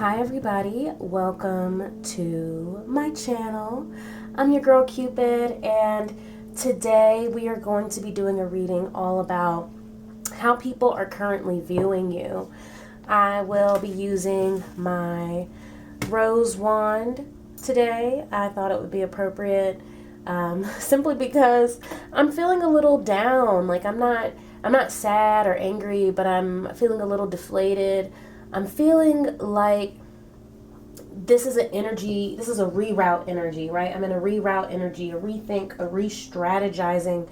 Hi everybody, welcome to my channel. I'm your girl Cupid, and today we are going to be doing a reading all about how people are currently viewing you. I will be using my rose wand today. I thought it would be appropriate simply because I'm feeling a little down. Like I'm not sad or angry, but I'm feeling a little deflated. I'm feeling like this is an energy, this is a reroute energy, right? I'm in a reroute energy, a rethink, a re-strategizing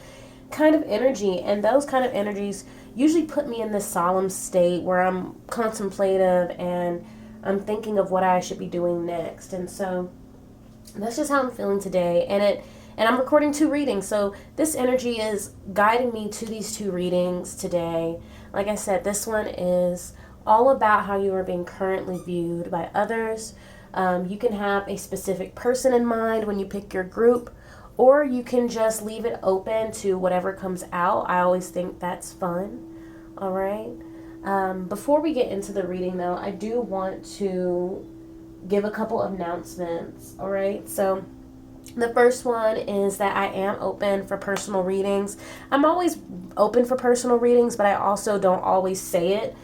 kind of energy. And those kind of energies usually put me in this solemn state where I'm contemplative and I'm thinking of what I should be doing next. And so that's just how I'm feeling today. And I'm recording 2 readings. So this energy is guiding me to these 2 readings today. Like I said, this one is all about how you are being currently viewed by others. You can have a specific person in mind when you pick your group, or you can just leave it open to whatever comes out. I always think that's fun. All right. Before we get into the reading, though, I do want to give a couple of announcements. All right. So the first one is that I am open for personal readings. I'm always open for personal readings, but I also don't always say it.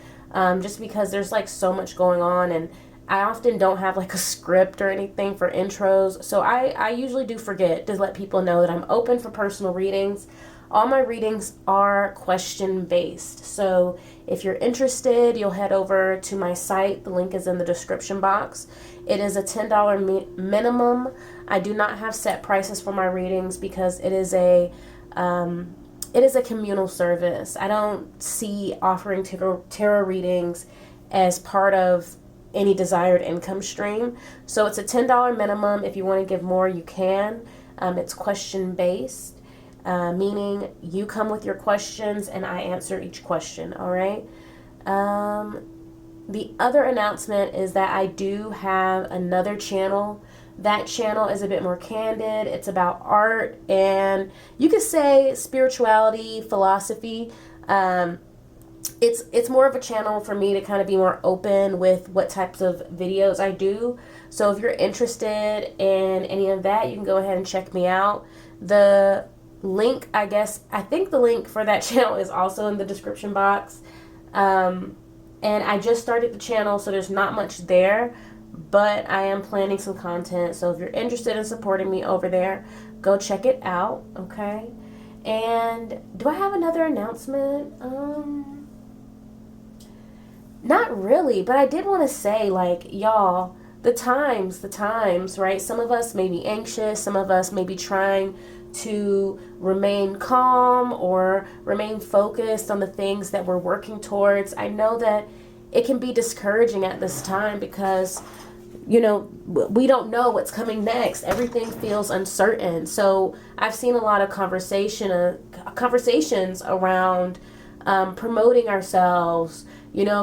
Just because there's like so much going on, and I often don't have like a script or anything for intros. So I usually do forget to let people know that I'm open for personal readings. All my readings are question based. So if you're interested, you'll head over to my site. The link is in the description box. It is a $10 minimum. I do not have set prices for my readings because it is a communal service. I don't see offering tarot readings as part of any desired income stream. So it's a $10 minimum. If you want to give more, you can. It's question based, meaning you come with your questions and I answer each question. All right. The other announcement is that I do have another channel. That channel is a bit more candid. It's about art and you could say spirituality, philosophy. It's more of a channel for me to kind of be more open with what types of videos I do. So if you're interested in any of that, you can go ahead and check me out. The link, I think the link for that channel is also in the description box. And I just started the channel, so there's not much there. But I am planning some content, so if you're interested in supporting me over there, go check it out, okay? And do I have another announcement? Not really, but I did want to say, like, y'all, the times, right? Some of us may be anxious, some of us may be trying to remain calm or remain focused on the things that we're working towards. I know that it can be discouraging at this time because we don't know what's coming next. Everything feels uncertain. So I've seen a lot of conversations around promoting ourselves,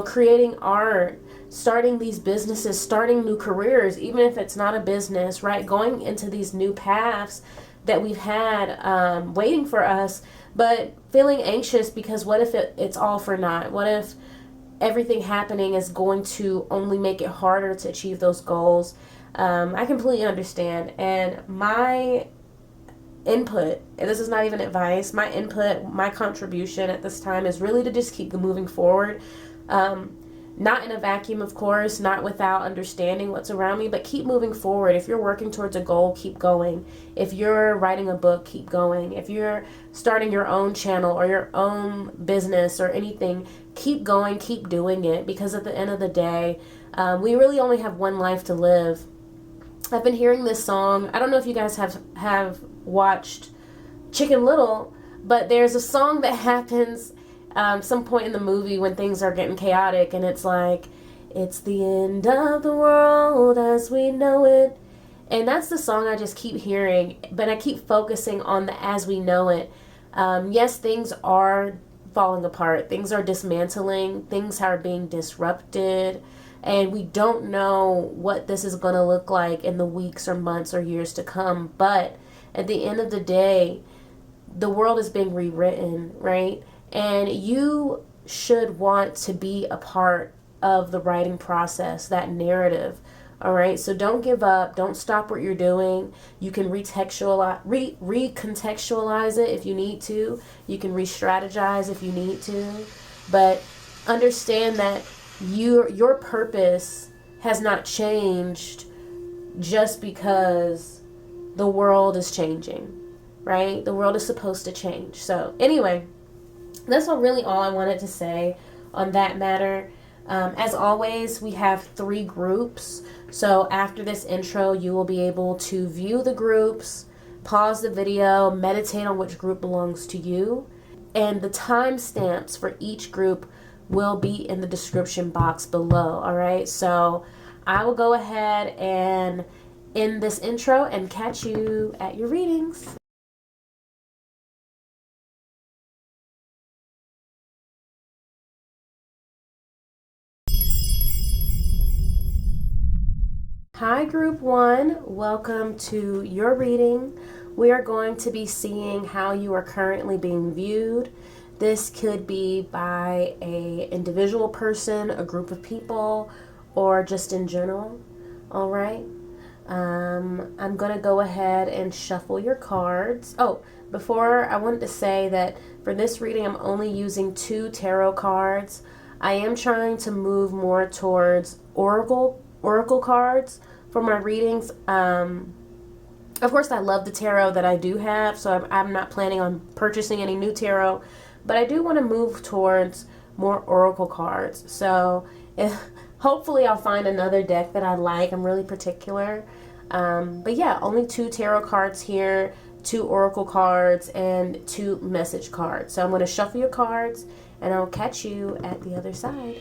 creating art, starting these businesses, starting new careers, even if it's not a business, right? Going into these new paths that we've had waiting for us, but feeling anxious because what if it's all for naught? What if everything happening is going to only make it harder to achieve those goals? I completely understand. And my input, and this is not even advice, my input, my contribution at this time is really to just keep moving forward. Not in a vacuum, of course, not without understanding what's around me, but keep moving forward. If you're working towards a goal, keep going. If you're writing a book, keep going. If you're starting your own channel or your own business or anything, keep going, keep doing it, because at the end of the day, we really only have one life to live. I've been hearing this song. I don't know if you guys have watched Chicken Little, but there's a song that happens some point in the movie when things are getting chaotic, and it's like, it's the end of the world as we know it. And that's the song I just keep hearing, but I keep focusing on the as we know it. Yes, things are falling apart. Things are dismantling. Things are being disrupted. And we don't know what this is going to look like in the weeks or months or years to come. But at the end of the day, the world is being rewritten, right? And you should want to be a part of the writing process, that narrative. All right, so don't give up. Don't stop what you're doing. You can recontextualize it if you need to. You can re-strategize if you need to. But understand that your purpose has not changed just because the world is changing, right? The world is supposed to change. So anyway, that's really all I wanted to say on that matter. As always, we have 3 groups. So after this intro, you will be able to view the groups, pause the video, meditate on which group belongs to you. And the timestamps for each group will be in the description box below. All right. So I will go ahead and end this intro and catch you at your readings. Hi Group 1, welcome to your reading. We are going to be seeing how you are currently being viewed. This could be by an individual person, a group of people, or just in general. All right. I'm going to go ahead and shuffle your cards. Oh, before, I wanted to say that for this reading, I'm only using 2 tarot cards. I am trying to move more towards oracle cards for my readings. Of course, I love the tarot that I do have, so I'm not planning on purchasing any new tarot, but I do want to move towards more oracle cards. So hopefully I'll find another deck that I like. I'm really particular. But yeah, only 2 tarot cards here, 2 oracle cards, and 2 message cards. So I'm going to shuffle your cards, and I'll catch you at the other side.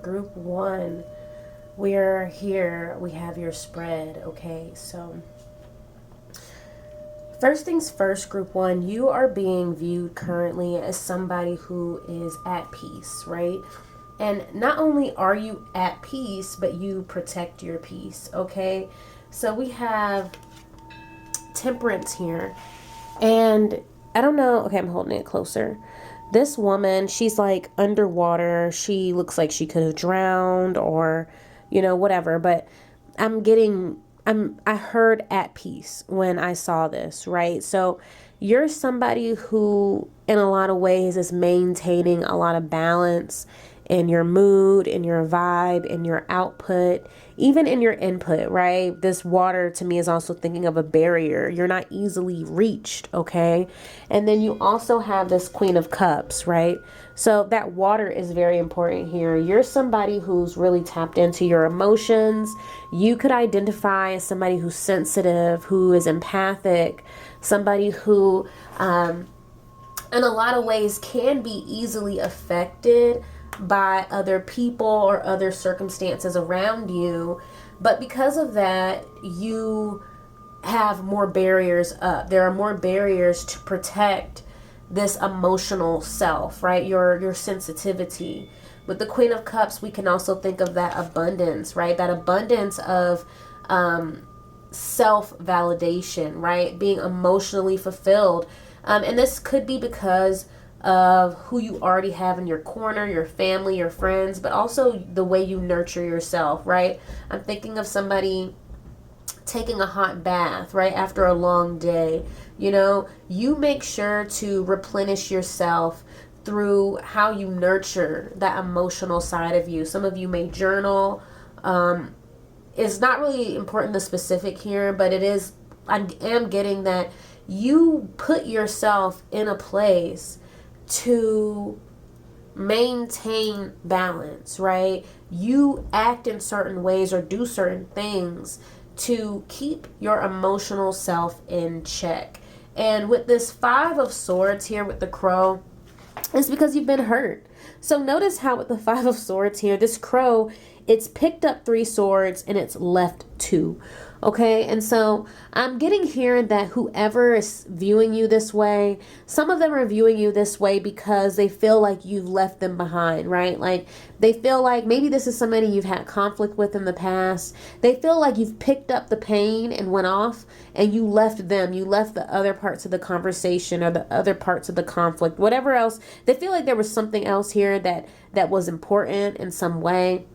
Group one, we're here. We have your spread. Okay, so first things first, Group 1, you are being viewed currently as somebody who is at peace, right? And not only are you at peace, but you protect your peace. Okay, so we have Temperance here, and I don't know. Okay, I'm holding it closer. This woman, she's like underwater. She looks like she could have drowned or, whatever. But I heard at peace when I saw this, right? So you're somebody who, in a lot of ways, is maintaining a lot of balance in your mood, in your vibe, in your output, even in your input, right? This water to me is also thinking of a barrier. You're not easily reached, okay? And then you also have this Queen of Cups, right? So that water is very important here. You're somebody who's really tapped into your emotions. You could identify as somebody who's sensitive, who is empathic, somebody who, in a lot of ways, can be easily affected by other people or other circumstances around you. But because of that, you have more barriers up. There are more barriers to protect this emotional self, right? Your sensitivity. With the Queen of Cups, we can also think of that abundance, right? That abundance of self-validation, right? Being emotionally fulfilled. And this could be because of who you already have in your corner, your family, your friends, but also the way you nurture yourself, right? I'm thinking of somebody taking a hot bath, right, after a long day. You make sure to replenish yourself through how you nurture that emotional side of you. Some of you may journal. It's not really important the specific here, but it is, I am getting that you put yourself in a place to maintain balance, right? You act in certain ways or do certain things to keep your emotional self in check. And with this 5 of Swords here with the crow, it's because you've been hurt. So notice how with the 5 of Swords here, this crow it's picked up 3 swords and it's left 2. Okay, and so I'm getting here that whoever is viewing you this way, some of them are viewing you this way because they feel like you've left them behind, right? Like they feel like maybe this is somebody you've had conflict with in the past. They feel like you've picked up the pain and went off and you left them. You left the other parts of the conversation or the other parts of the conflict, whatever else. They feel like there was something else here that was important in some way.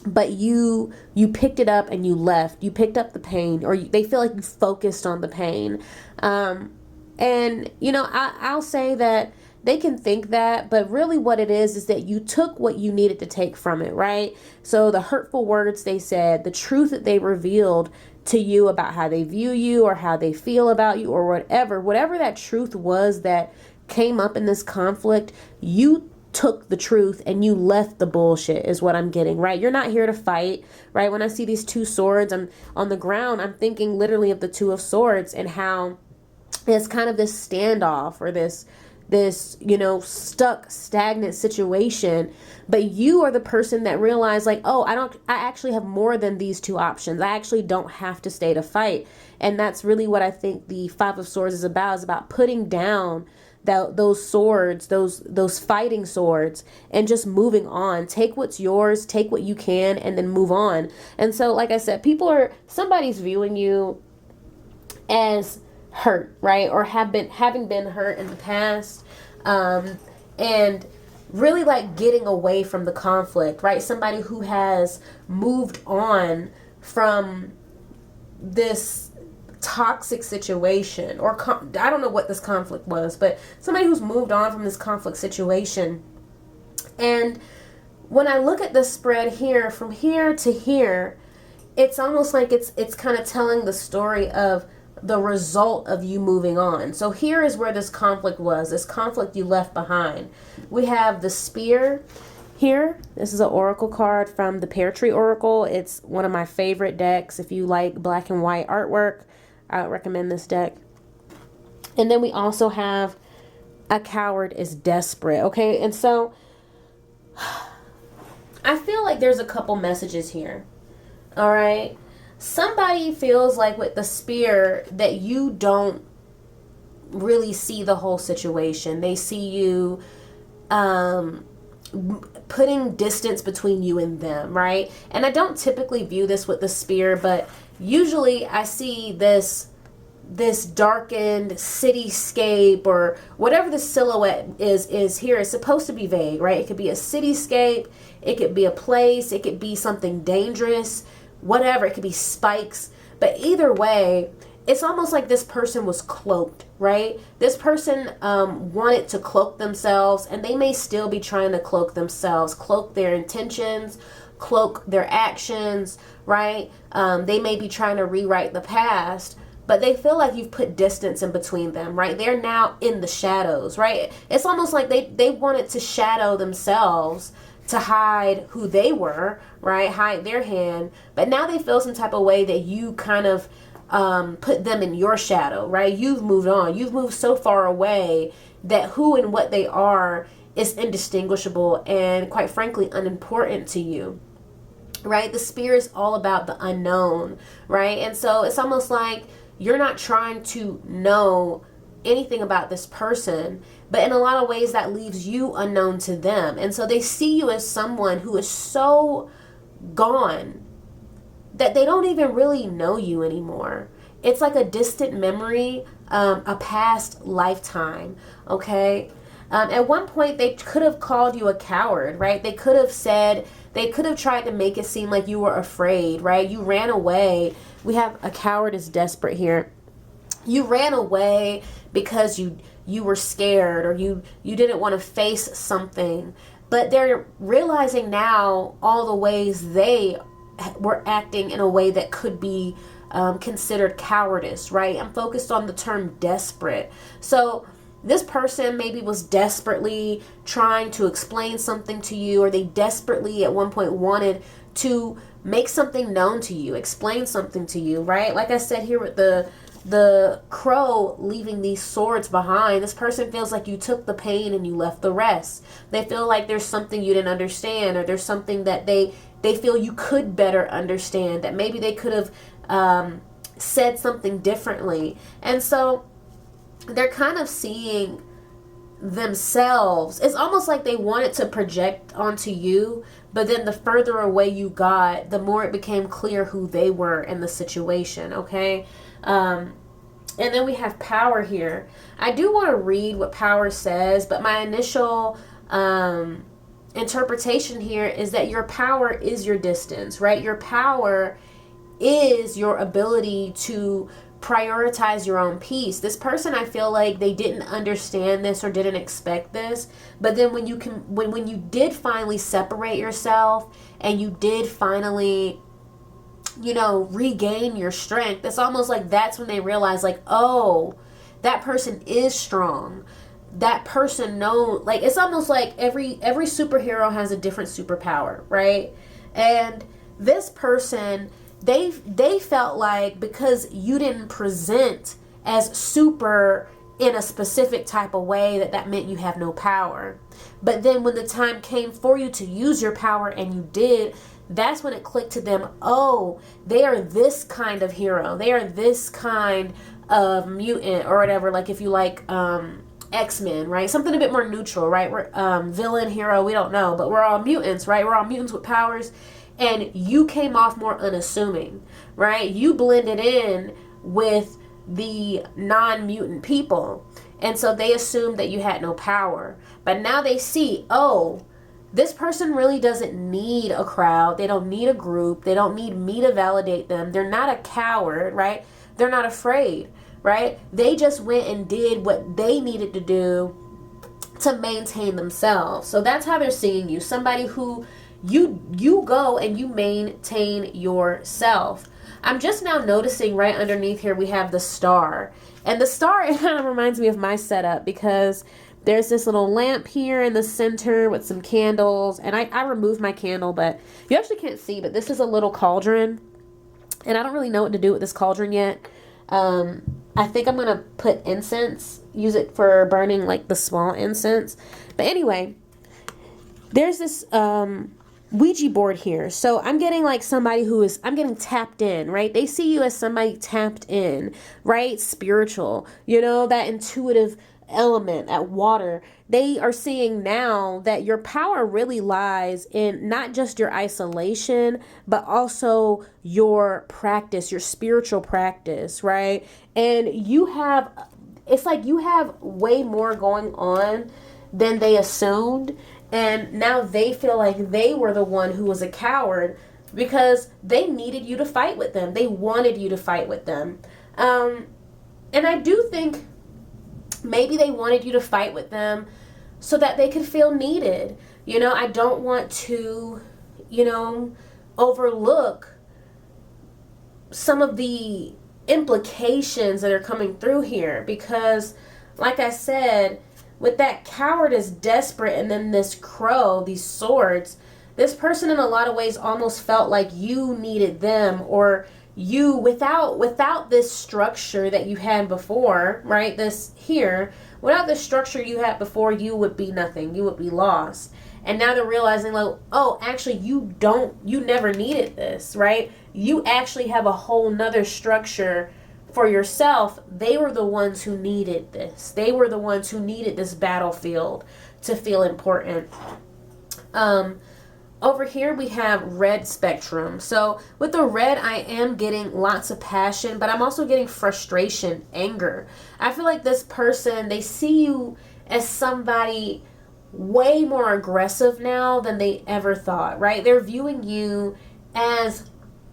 But you picked it up and you left. You picked up the pain, or they feel like you focused on the pain. And, you know, I'll say that they can think that, but really what it is that you took what you needed to take from it, right? So the hurtful words they said, the truth that they revealed to you about how they view you or how they feel about you or whatever that truth was that came up in this conflict, you took the truth and you left the bullshit is what I'm getting, right? You're not here to fight, right? When I see these 2 swords, I'm on the ground, I'm thinking literally of the 2 of swords and how it's kind of this standoff or this, you know, stagnant situation. But you are the person that realized like, oh, I actually have more than these 2 options. I actually don't have to stay to fight. And that's really what I think the 5 of swords is about putting down those swords, those fighting swords, and just moving on. Take what's yours, take what you can, and then move on. And so, like I said, somebody's viewing you as hurt, right? Or having been hurt in the past, and really like getting away from the conflict, right? Somebody who has moved on from this toxic situation, or I don't know what this conflict was, but somebody who's moved on from this conflict situation. And when I look at the spread here, from here to here, it's almost like it's kind of telling the story of the result of you moving on. So here is where this conflict was, this conflict you left behind. We have the spear here. This is an oracle card from the Pear Tree Oracle. It's one of my favorite decks. If you like black and white artwork, I would recommend this deck. And then we also have a coward is desperate. Okay, and so I feel like there's a couple messages here. All right, somebody feels like with the spear that you don't really see the whole situation. They see you putting distance between you and them, right? And I don't typically view this with the spear, but usually I see this darkened cityscape, or whatever the silhouette is here. It's supposed to be vague, right? It could be a cityscape, it could be a place, it could be something dangerous, whatever. It could be spikes. But either way, it's almost like this person was cloaked, right? This person wanted to cloak themselves, and they may still be trying to cloak themselves, cloak their intentions, cloak their actions, right? They may be trying to rewrite the past, but they feel like you've put distance in between them, right? They're now in the shadows, right? It's almost like they wanted to shadow themselves to hide who they were, right? Hide their hand. But now they feel some type of way that you kind of put them in your shadow, right? You've moved on. You've moved so far away that who and what they are is indistinguishable and, quite frankly, unimportant to you, right? The spear is all about the unknown, right? And so it's almost like you're not trying to know anything about this person, but in a lot of ways that leaves you unknown to them. And so they see you as someone who is so gone that they don't even really know you anymore. It's like a distant memory, a past lifetime, okay? At one point, they could have called you a coward, right? They could have tried to make it seem like you were afraid, right? You ran away. We have a coward is desperate here. You ran away because you were scared, or you didn't want to face something. But they're realizing now all the ways they were acting in a way that could be considered cowardice, right? I'm focused on the term desperate. So this person maybe was desperately trying to explain something to you, or they desperately at one point wanted to make something known to you, explain something to you, right? Like I said here with the the crow leaving these swords behind, this person feels like you took the pain and you left the rest. They feel like there's something you didn't understand, or there's something that they feel you could better understand, that maybe they could have said something differently. And so they're kind of seeing themselves. It's almost like they wanted to project onto you, but then the further away you got, the more it became clear who they were in the situation. Okay. And then we have power here. I do want to read what power says, but my initial interpretation here is that your power is your distance, right? Your power is your ability to prioritize your own peace. This person, I feel like they didn't understand this or didn't expect this, but then when you did finally separate yourself and you did finally, regain your strength, it's almost like that's when they realize, like, oh, that person is strong. That person knows, like, it's almost like every superhero has a different superpower, right? And this person, they felt like because you didn't present as super in a specific type of way, that meant you have no power. But then when the time came for you to use your power and you did, that's when it clicked to them, oh, they are this kind of hero. They are this kind of mutant or whatever. Like if you like X-Men, right? Something a bit more neutral, right? We're villain, hero, we don't know. But we're all mutants, right? We're all mutants with powers. And you came off more unassuming, right? You blended in with the non-mutant people. And so they assumed that you had no power. But now they see, oh, this person really doesn't need a crowd. They don't need a group. They don't need me to validate them. They're not a coward, right? They're not afraid, right? They just went and did what they needed to do to maintain themselves. So that's how they're seeing you. Somebody who you go and you maintain yourself. I'm just now noticing right underneath here we have the star. And the star, it kind of reminds me of my setup because there's this little lamp here in the center with some candles. And I removed my candle, but you actually can't see, but this is a little cauldron. And I don't really know what to do with this cauldron yet. I think I'm going to put incense, use it for burning like the small incense. But anyway, there's this Ouija board here. So I'm getting like somebody I'm getting tapped in, right? They see you as somebody tapped in, right? Spiritual, that intuitive element, that water. They are seeing now that your power really lies in not just your isolation, but also your practice, your spiritual practice, right? And it's like you have way more going on than they assumed. And now they feel like they were the one who was a coward because they needed you to fight with them. They wanted you to fight with them. And I do think maybe they wanted you to fight with them so that they could feel needed. I don't want to, overlook some of the implications that are coming through here because, like I said, with that coward is desperate and then this crow, these swords, this person in a lot of ways almost felt like you needed them, or you, without this structure that you had before, right? This here, without the structure you had before, you would be nothing. You would be lost. And now they're realizing, like, oh, actually you never needed this, right? You actually have a whole nother structure for yourself. They were the ones who needed this. They were the ones who needed this battlefield to feel important. Over here we have red spectrum. So with the red, I am getting lots of passion, but I'm also getting frustration, anger. I feel like this person, they see you as somebody way more aggressive now than they ever thought, right? They're viewing you as,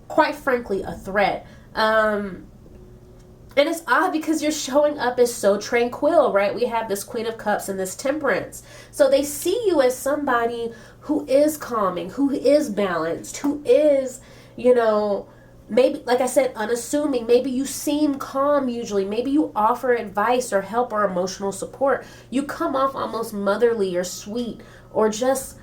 quite frankly, a threat. And it's odd because you're showing up as so tranquil, right? We have this Queen of Cups and this Temperance. So they see you as somebody who is calming, who is balanced, who is, maybe, like I said, unassuming. Maybe you seem calm usually. Maybe you offer advice or help or emotional support. You come off almost motherly or sweet or just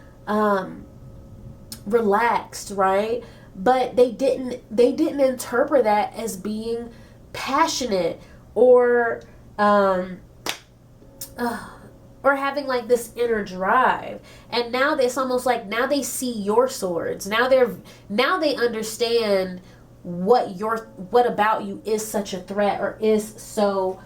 relaxed, right? But they didn't interpret that as being passionate or or having like this inner drive. And now it's almost like now they see your swords. Now they understand what about you is such a threat or is so,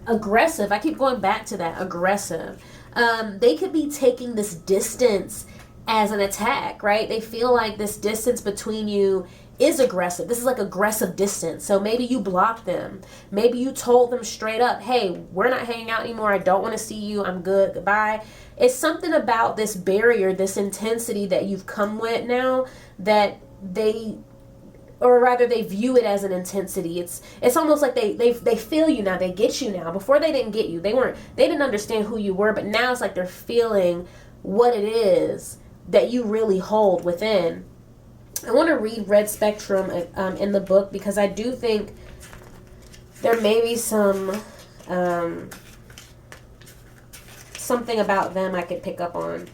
aggressive. I keep going back to that, aggressive. They could be taking this distance as an attack, right? They feel like this distance between you is aggressive. This is like aggressive distance. So maybe you blocked them. Maybe you told them straight up, hey, we're not hanging out anymore. I don't want to see you. I'm good. Goodbye. It's something about this barrier, this intensity that you've come with now that they view it as an intensity. It's almost like they feel you now. They get you now. Before they didn't get you. They didn't understand who you were, but now it's like they're feeling what it is that you really hold within. I want to read Red Spectrum in the book because I do think there may be something about them I could pick up on.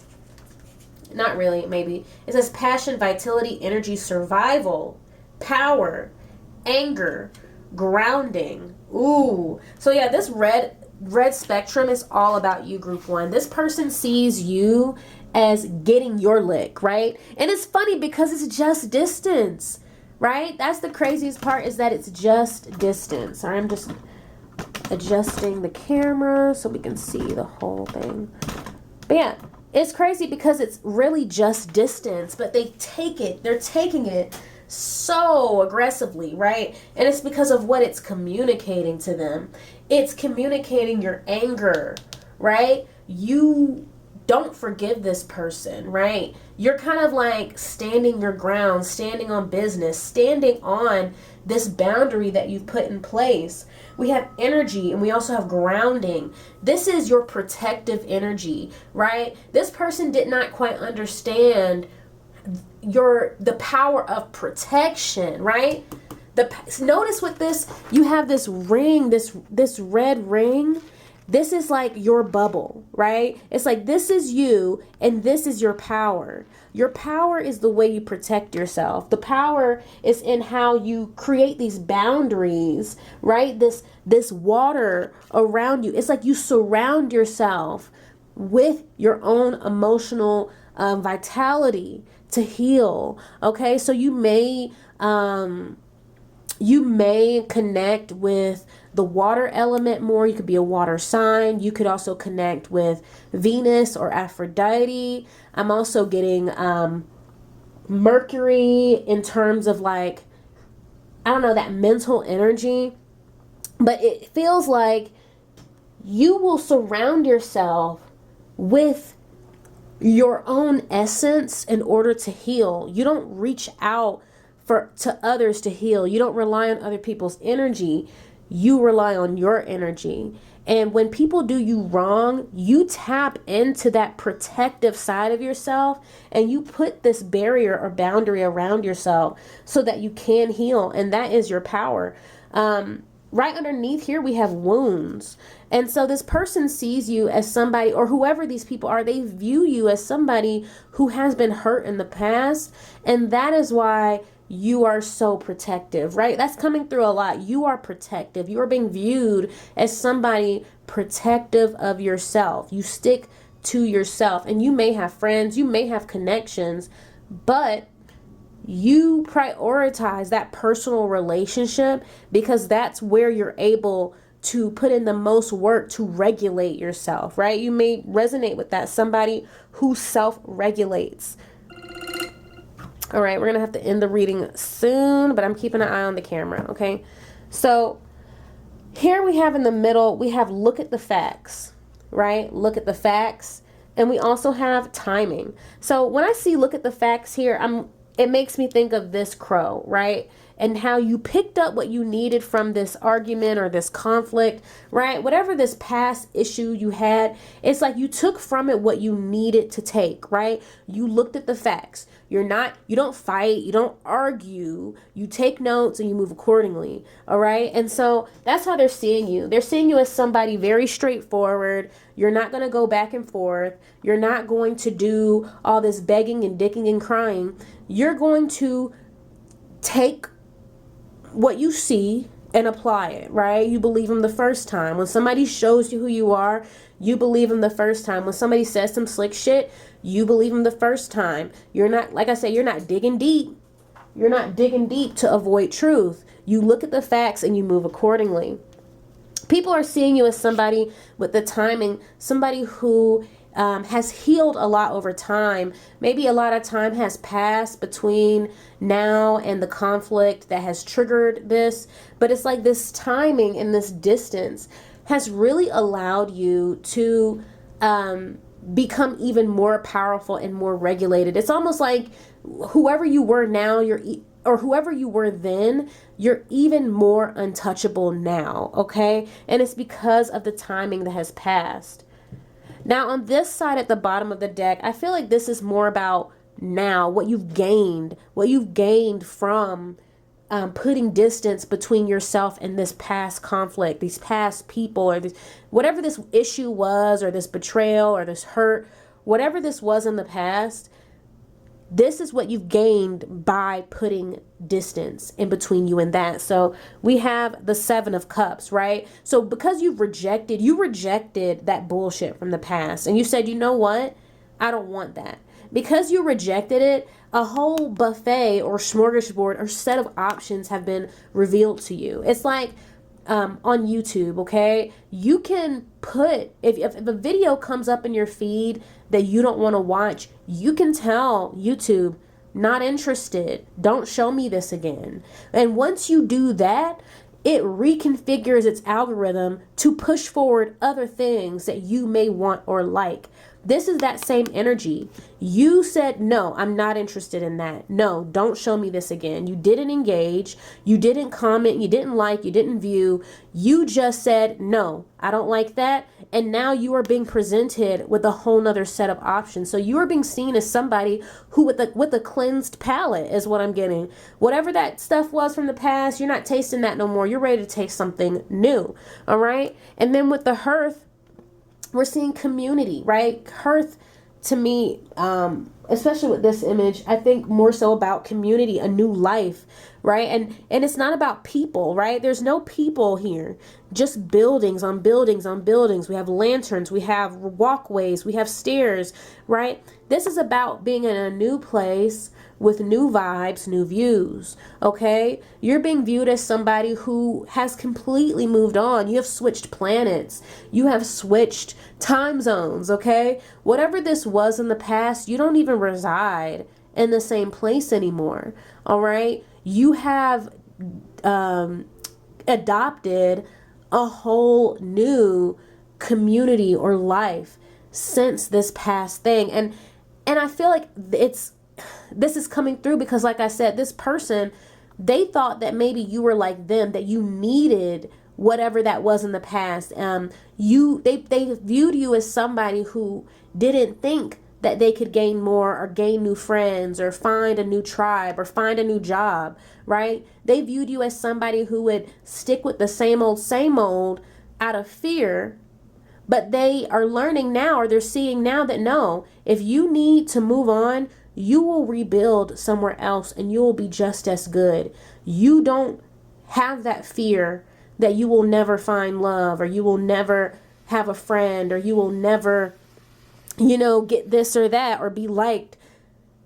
Not really, maybe. It says passion, vitality, energy, survival, power, anger, grounding. Ooh. So yeah, this red spectrum is all about you, group 1. This person sees you as getting your lick, right? And it's funny because it's just distance, right? That's the craziest part, is that it's just distance. Sorry, I'm just adjusting the camera so we can see the whole thing. But yeah, it's crazy because it's really just distance, but they're taking it so aggressively, right? And it's because of what it's communicating to them. It's communicating your anger, right? You don't forgive this person, right? You're kind of like standing your ground, standing on business, standing on this boundary that you've put in place. We have energy and we also have grounding. This is your protective energy, right? This person did not quite understand the power of protection, right? Notice with this, you have this ring, this red ring. This is like your bubble, right? It's like this is you and this is your power. Your power is the way you protect yourself. The power is in how you create these boundaries, right? This water around you. It's like you surround yourself with your own emotional vitality to heal. Okay, so you may connect with the water element more. You could be a water sign. You could also connect with Venus or Aphrodite. I'm also getting Mercury in terms of like, I don't know, that mental energy. But it feels like you will surround yourself with your own essence in order to heal. You don't reach out to others to heal. You don't rely on other people's energy. You rely on your energy. And when people do you wrong, you tap into that protective side of yourself and you put this barrier or boundary around yourself so that you can heal. And that is your power. Right underneath here, we have wounds. And so this person sees you as somebody, or whoever these people are, they view you as somebody who has been hurt in the past. And that is why you are so protective, right? That's coming through a lot. You are protective. You are being viewed as somebody protective of yourself. You stick to yourself, and you may have friends, you may have connections, but you prioritize that personal relationship because that's where you're able to put in the most work to regulate yourself, right? You may resonate with that, somebody who self-regulates. All right, we're going to have to end the reading soon, but I'm keeping an eye on the camera, okay? So here we have in the middle, we have look at the facts, right? Look at the facts. And we also have timing. So when I see look at the facts here, it makes me think of this crow, right? And how you picked up what you needed from this argument or this conflict, right? Whatever this past issue you had, it's like you took from it what you needed to take, right? You looked at the facts. You don't fight, you don't argue, you take notes and you move accordingly, all right? And so that's how they're seeing you. They're seeing you as somebody very straightforward. You're not going to go back and forth. You're not going to do all this begging and dicking and crying. You're going to take what you see, and apply it, right? You believe them the first time. When somebody shows you who you are, you believe them the first time. When somebody says some slick shit, you believe them the first time. You're not, like I said, you're not digging deep. You're not digging deep to avoid truth. You look at the facts and you move accordingly. People are seeing you as somebody with the timing, somebody who has healed a lot over time. Maybe a lot of time has passed between now and the conflict that has triggered this. But it's like this timing and this distance has really allowed you to become even more powerful and more regulated. It's almost like whoever you were now, or whoever you were then, you're even more untouchable now, okay? And it's because of the timing that has passed. Now, on this side at the bottom of the deck, I feel like this is more about now, what you've gained from putting distance between yourself and this past conflict, these past people, or this, whatever this issue was, or this betrayal, or this hurt, whatever this was in the past. This is what you've gained by putting distance in between you and that. So we have the 7 of Cups, right? So because you rejected that bullshit from the past. And you said, you know what? I don't want that. Because you rejected it, a whole buffet or smorgasbord or set of options have been revealed to you. It's like on YouTube, okay? You can put, if a video comes up in your feed that you don't want to watch, you can tell YouTube, not interested, don't show me this again. And once you do that, it reconfigures its algorithm to push forward other things that you may want or like. This is that same energy. You said, no, I'm not interested in that. No, don't show me this again. You didn't engage. You didn't comment. You didn't like. You didn't view. You just said, no, I don't like that. And now you are being presented with a whole nother set of options. So you are being seen as somebody who with a cleansed palate is what I'm getting. Whatever that stuff was from the past, you're not tasting that no more. You're ready to taste something new. All right. And then with the Hearth, we're seeing community, right? Hearth, to me, especially with this image, I think more so about community, a new life, right? And it's not about people, right? There's no people here, just buildings on buildings on buildings. We have lanterns, we have walkways, we have stairs, right? This is about being in a new place with new vibes, new views, okay? You're being viewed as somebody who has completely moved on. You have switched planets. You have switched time zones, okay? Whatever this was in the past, you don't even reside in the same place anymore, all right? You have adopted a whole new community or life since this past thing. And I feel like this is coming through because, like I said, this person, they thought that maybe you were like them, that you needed whatever that was in the past. They viewed you as somebody who didn't think that they could gain more or gain new friends or find a new tribe or find a new job, right? They viewed you as somebody who would stick with the same old out of fear. But they are learning now, or they're seeing now that no, if you need to move on, you will rebuild somewhere else and you will be just as good. You don't have that fear that you will never find love, or you will never have a friend, or you will never, get this or that or be liked.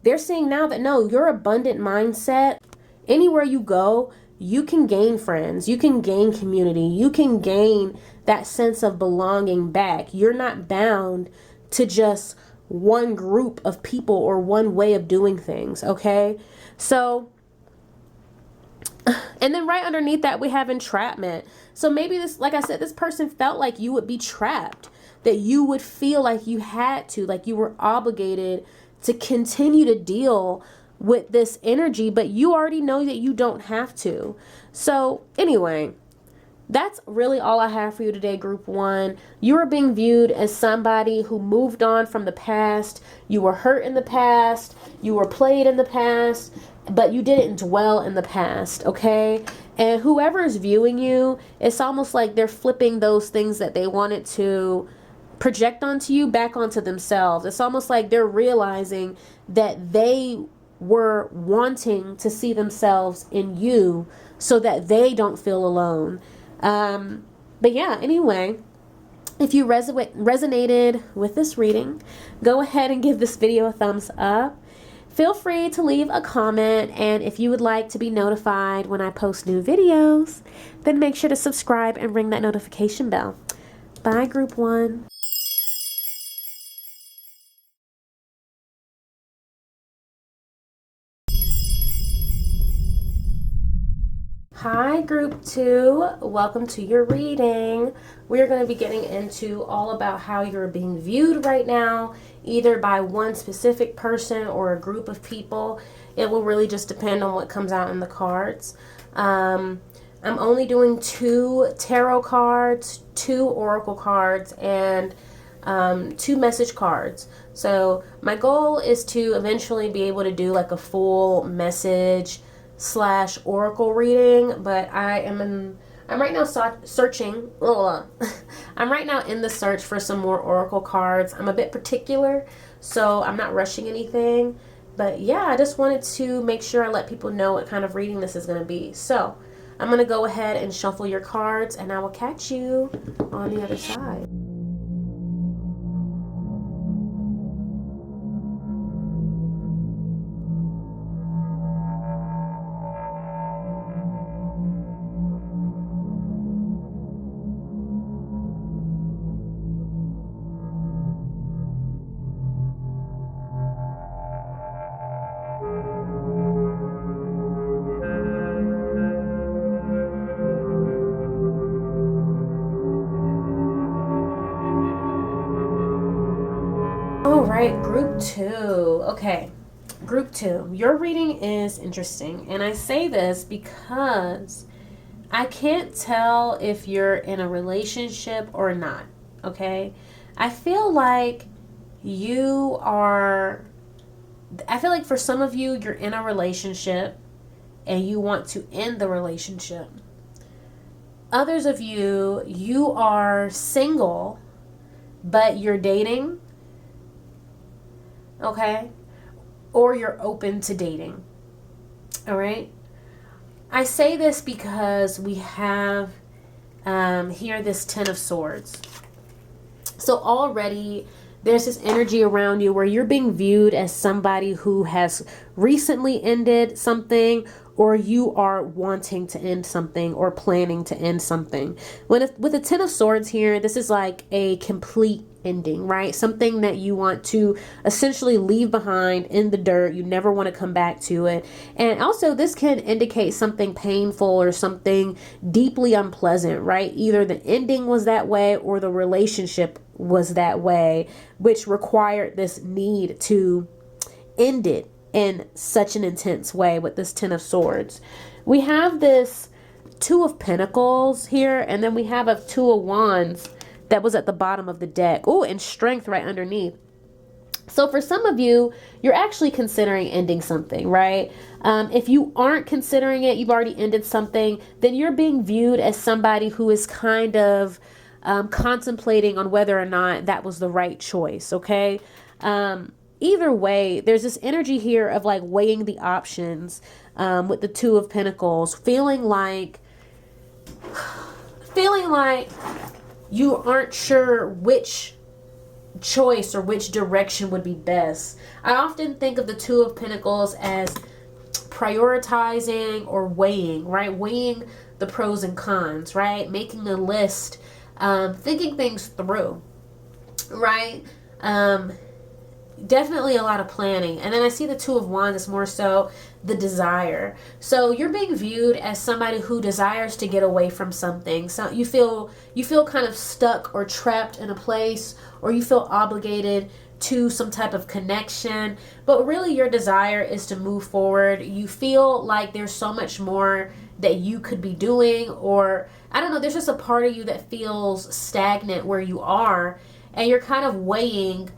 They're saying now that no, your abundant mindset, anywhere you go, you can gain friends, you can gain community, you can gain that sense of belonging back. You're not bound to just one group of people or one way of doing things, okay? So, and then right underneath that, we have entrapment. So maybe this, like I said, this person felt like you would be trapped, that you would feel like you had to, like you were obligated to continue to deal with this energy, but you already know that you don't have to. So anyway, that's really all I have for you today, Group 1. You are being viewed as somebody who moved on from the past. You were hurt in the past. You were played in the past, but you didn't dwell in the past, okay? And whoever is viewing you, it's almost like they're flipping those things that they wanted to project onto you back onto themselves. It's almost like they're realizing that they were wanting to see themselves in you so that they don't feel alone. But yeah, anyway, if you resonated with this reading, go ahead and give this video a thumbs up. Feel free to leave a comment, and if you would like to be notified when I post new videos, then make sure to subscribe and ring that notification bell. Bye, Group 1. Hi, Group 2. Welcome to your reading. We're going to be getting into all about how you're being viewed right now, either by one specific person or a group of people. It will really just depend on what comes out in the cards. I'm only doing 2 tarot cards, 2 oracle cards, and 2 message cards. So my goal is to eventually be able to do like a full message / oracle reading, but I'm right now searching. I'm right now in the search for some more oracle cards. I'm a bit particular, so I'm not rushing anything. But yeah, I just wanted to make sure I let people know what kind of reading this is going to be. So I'm going to go ahead and shuffle your cards, and I will catch you on the other side. Alright, Group 2. Okay, Group 2. Your reading is interesting, and I say this because I can't tell if you're in a relationship or not, okay? I feel like for some of you, you're in a relationship and you want to end the relationship. Others of you, you are single, but you're dating. Okay, or you're open to dating. All right, I say this because we have here this 10 of Swords. So already there's this energy around you where you're being viewed as somebody who has recently ended something, or you are wanting to end something or planning to end something. With the 10 of Swords here, this is like a complete ending, right? Something that you want to essentially leave behind in the dirt. You never want to come back to it. And also this can indicate something painful or something deeply unpleasant, right? Either the ending was that way or the relationship was that way, which required this need to end it in such an intense way with this 10 of Swords. We have this 2 of Pentacles here, and then we have a 2 of Wands that was at the bottom of the deck. Oh, and Strength right underneath. So for some of you, you're actually considering ending something, right? If you aren't considering it, you've already ended something, then you're being viewed as somebody who is kind of contemplating on whether or not that was the right choice, okay? Either way, there's this energy here of like weighing the options with the 2 of Pentacles, feeling like you aren't sure which choice or which direction would be best. I often think of the 2 of Pentacles as prioritizing or weighing, right? Weighing the pros and cons, right? Making a list, thinking things through, right? Definitely a lot of planning. And then I see the 2 of Wands is more so the desire. So you're being viewed as somebody who desires to get away from something. So you feel kind of stuck or trapped in a place, or you feel obligated to some type of connection, but really your desire is to move forward. You feel like there's so much more that you could be doing, or I don't know, there's just a part of you that feels stagnant where you are, and you're kind of weighing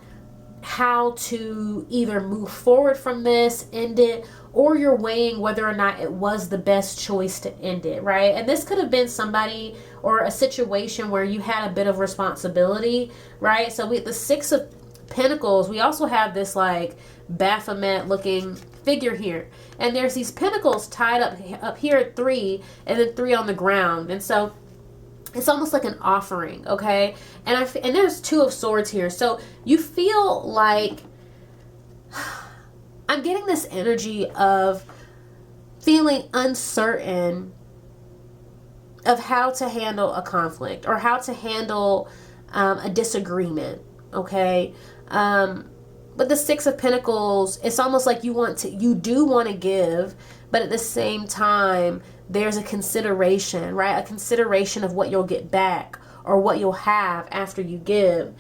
how to either move forward from this, end it, or you're weighing whether or not it was the best choice to end it, right? And this could have been somebody or a situation where you had a bit of responsibility, right? So with the 6 of Pentacles, we also have this like Baphomet looking figure here, and there's these pentacles tied up here at 3, and then 3 on the ground, and so it's almost like an offering, okay? And there's 2 of Swords here, so you feel like I'm getting this energy of feeling uncertain of how to handle a conflict or how to handle a disagreement, okay? But the 6 of Pentacles, it's almost like you do want to give, but at the same time, there's a consideration, right? A consideration of what you'll get back or what you'll have after you give.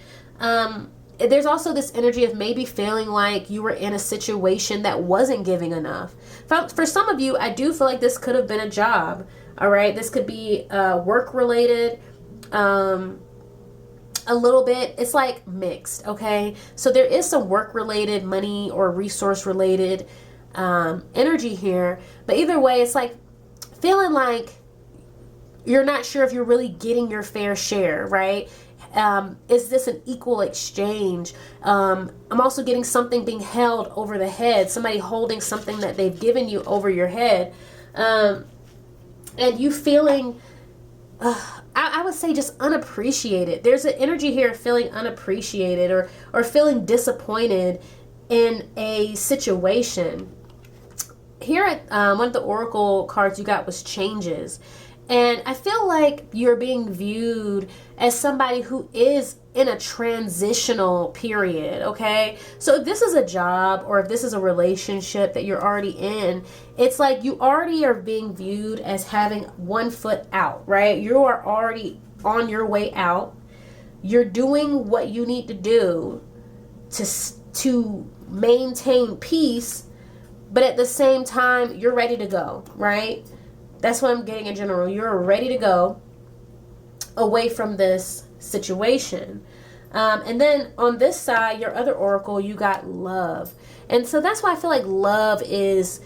There's also this energy of maybe feeling like you were in a situation that wasn't giving enough. For some of you, I do feel like this could have been a job, all right? This could be work related, a little bit. It's like mixed, okay? So there is some work related, money or resource related energy here. But either way, it's like feeling like you're not sure if you're really getting your fair share, right? Is this an equal exchange? I'm also getting something being held over the head, somebody holding something that they've given you over your head. And you feeling, I would say, just unappreciated. There's an energy here of feeling unappreciated or feeling disappointed in a situation. Here at one of the oracle cards you got was Changes. And I feel like you're being viewed as somebody who is in a transitional period, okay? So if this is a job or if this is a relationship that you're already in, it's like you already are being viewed as having one foot out, right? You are already on your way out. You're doing what you need to do to maintain peace, but at the same time, you're ready to go, right? That's what I'm getting in general. You're ready to go away from this situation. And then on this side, your other oracle, you got Love. And so that's why I feel like love is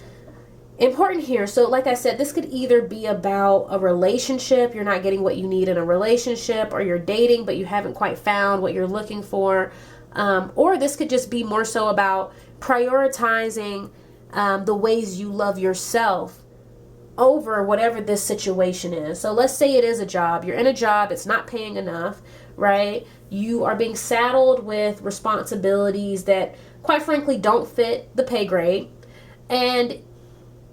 important here. So like I said, this could either be about a relationship. You're not getting what you need in a relationship, or you're dating, but you haven't quite found what you're looking for. Or this could just be more so about prioritizing the ways you love yourself over whatever this situation is. So let's say it is a job. You're in a job, it's not paying enough, right? You are being saddled with responsibilities that quite frankly don't fit the pay grade, and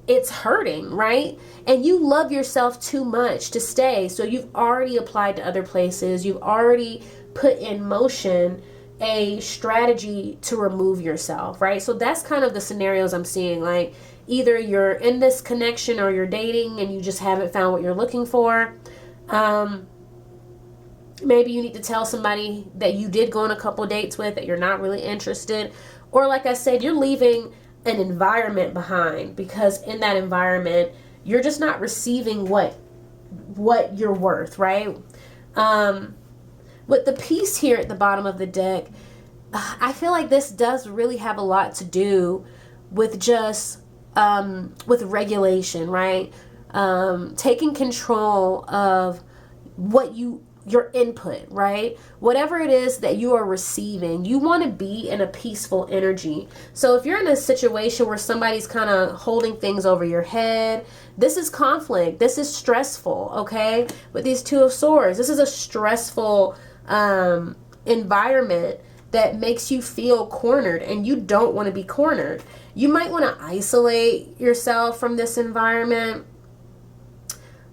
it's hurting, right? And you love yourself too much to stay. So you've already applied to other places. You've already put in motion a strategy to remove yourself, right? So that's kind of the scenarios I'm seeing. Like, either you're in this connection or you're dating and you just haven't found what you're looking for. Maybe you need to tell somebody that you did go on a couple dates with that you're not really interested. Or like I said, you're leaving an environment behind because in that environment, you're just not receiving what you're worth, right? With the Peace here at the bottom of the deck, I feel like this does really have a lot to do with just with regulation, right? Taking control of what your input, right? Whatever it is that you are receiving, you want to be in a peaceful energy. So if you're in a situation where somebody's kind of holding things over your head, this is conflict. This is stressful, okay? With these Two of Swords, this is a stressful environment that makes you feel cornered, and you don't want to be cornered. You might want to isolate yourself from this environment,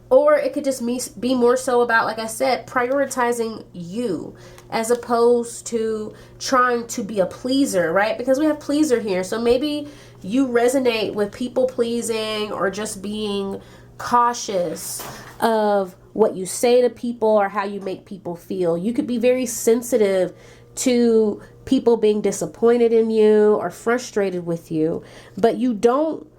or it could just be more so about, like I said, prioritizing you as opposed to trying to be a pleaser, right? Because we have pleaser here. So maybe you resonate with people pleasing or just being cautious of what you say to people or how you make people feel. You could be very sensitive to people being disappointed in you or frustrated with you, but you don't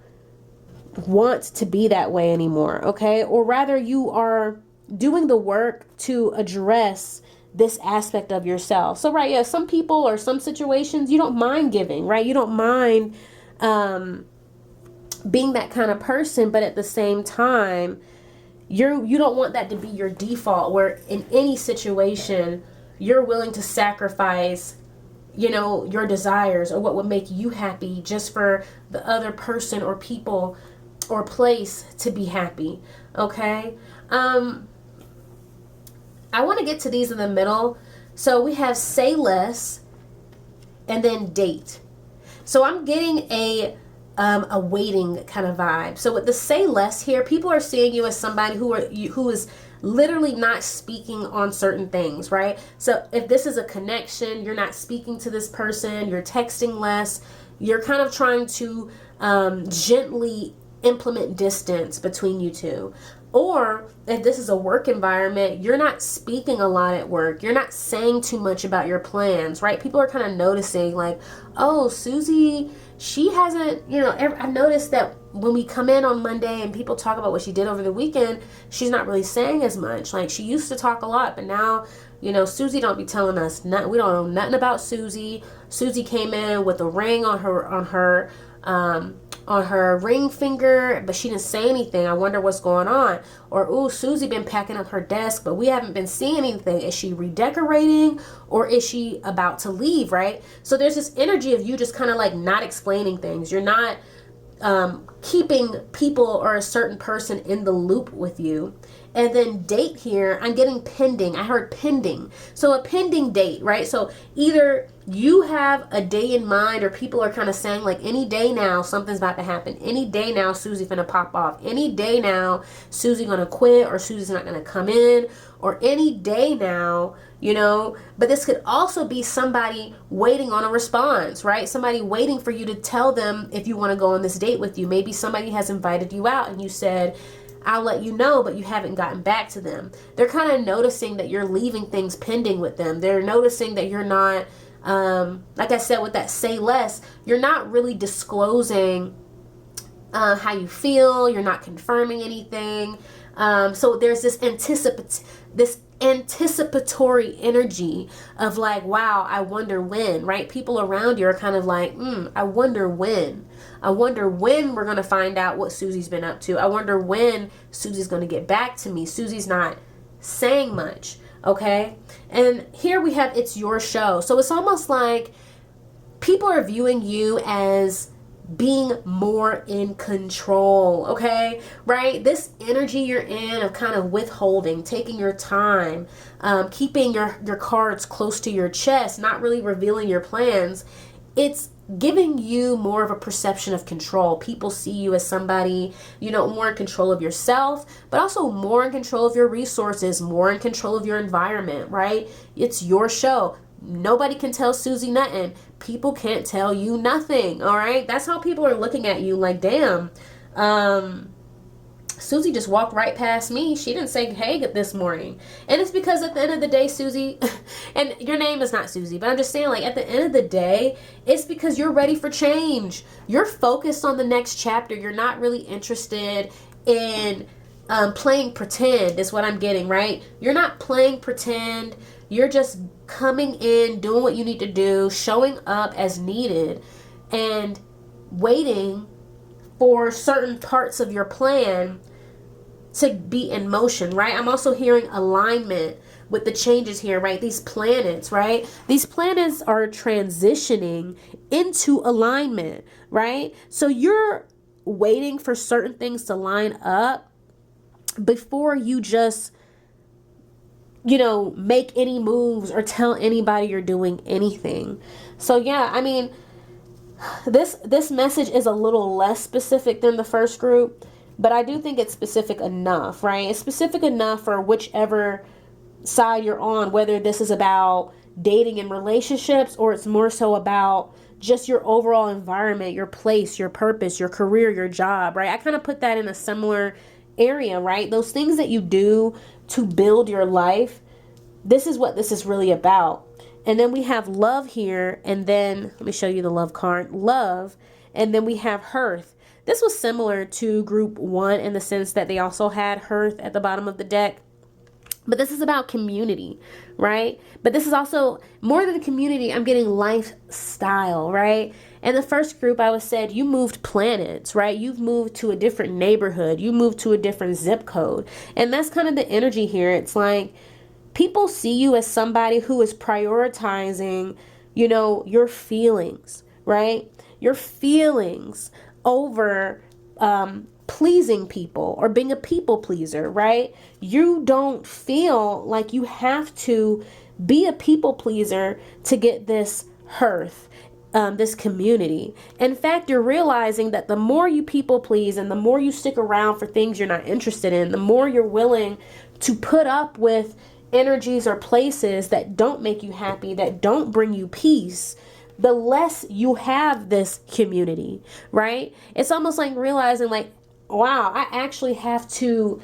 want to be that way anymore, okay? Or rather, you are doing the work to address this aspect of yourself. So, right, yeah, some people or some situations, you don't mind giving, right? You don't mind being that kind of person, but at the same time, you don't want that to be your default, where in any situation you're willing to sacrifice you know, your desires or what would make you happy just for the other person or people or place to be happy. Okay. I want to get to these in the middle. So we have say less and then date. So I'm getting a waiting kind of vibe. So with the say less here, people are seeing you as somebody who is literally not speaking on certain things, right? So if this is a connection, you're not speaking to this person, you're texting less, you're kind of trying to gently implement distance between you two. Or if this is a work environment, you're not speaking a lot at work. You're not saying too much about your plans, right? People are kind of noticing like, oh, Susie, she hasn't, you know, I've noticed that when we come in on Monday and people talk about what she did over the weekend, she's not really saying as much. Like she used to talk a lot, but now, you know, Susie don't be telling us nothing. We don't know nothing about Susie. Susie came in with a ring on her ring finger, but she didn't say anything. I wonder what's going on. Or, ooh, Susie been packing up her desk, but we haven't been seeing anything. Is she redecorating or is she about to leave, right? So there's this energy of you just kind of like not explaining things. You're not keeping people or a certain person in the loop with you. And then date here, I'm getting pending. I heard pending. So a pending date, right? So either you have a day in mind or people are kind of saying like any day now something's about to happen. Any day now Susie's gonna pop off. Any day now Susie's gonna quit or Susie's not gonna come in. Or any day now, you know, but this could also be somebody waiting on a response, right? Somebody waiting for you to tell them if you want to go on this date with you. Maybe somebody has invited you out and you said, I'll let you know, but you haven't gotten back to them. They're kind of noticing that you're leaving things pending with them. They're noticing that you're not, like I said, with that say less, you're not really disclosing how you feel. You're not confirming anything. So there's this anticipatory energy of like, wow, I wonder when, right? People around you are kind of like, I wonder when we're going to find out what Susie's been up to. I wonder when Susie's going to get back to me. Susie's not saying much. Okay. And here we have, it's your show. So it's almost like people are viewing you as being more in control, okay? Right? This energy you're in of kind of withholding, taking your time, keeping your cards close to your chest, not really revealing your plans, it's giving you more of a perception of control. People see you as somebody, you know, more in control of yourself, but also more in control of your resources, more in control of your environment, right? It's your show. Nobody can tell Susie nothing. People can't tell you nothing. All right. That's how people are looking at you like, damn, Susie just walked right past me. She didn't say hey this morning. And it's because at the end of the day, Susie, and your name is not Susie, but I'm just saying, like, at the end of the day, it's because you're ready for change. You're focused on the next chapter. You're not really interested in playing pretend is what I'm getting, right? You're not playing pretend. You're just coming in, doing what you need to do, showing up as needed, and waiting for certain parts of your plan to be in motion, right? I'm also hearing alignment with the changes here, right? These planets, right? These planets are transitioning into alignment, right? So you're waiting for certain things to line up before you just, you know, make any moves or tell anybody you're doing anything. So yeah, I mean, this message is a little less specific than the first group, but I do think it's specific enough, right? It's specific enough for whichever side you're on, whether this is about dating and relationships or it's more so about just your overall environment, your place, your purpose, your career, your job, right? I kind of put that in a similar area, right? Those things that you do to build your life, this is what this is really about. And then we have love here, and then let me show you the love card, love, and then we have hearth. This was similar to group 1 in the sense that they also had hearth at the bottom of the deck. But this is about community, right? But this is also more than community. I'm getting lifestyle, right? In the first group, I was said you moved planets, right? You've moved to a different neighborhood. You moved to a different zip code. And that's kind of the energy here. It's like people see you as somebody who is prioritizing, you know, your feelings, right? Your feelings over pleasing people or being a people pleaser, right? You don't feel like you have to be a people pleaser to get this hearth, this community. In fact, you're realizing that the more you people please and the more you stick around for things you're not interested in, the more you're willing to put up with energies or places that don't make you happy, that don't bring you peace, the less you have this community, right? It's almost like realizing like, wow, I actually have to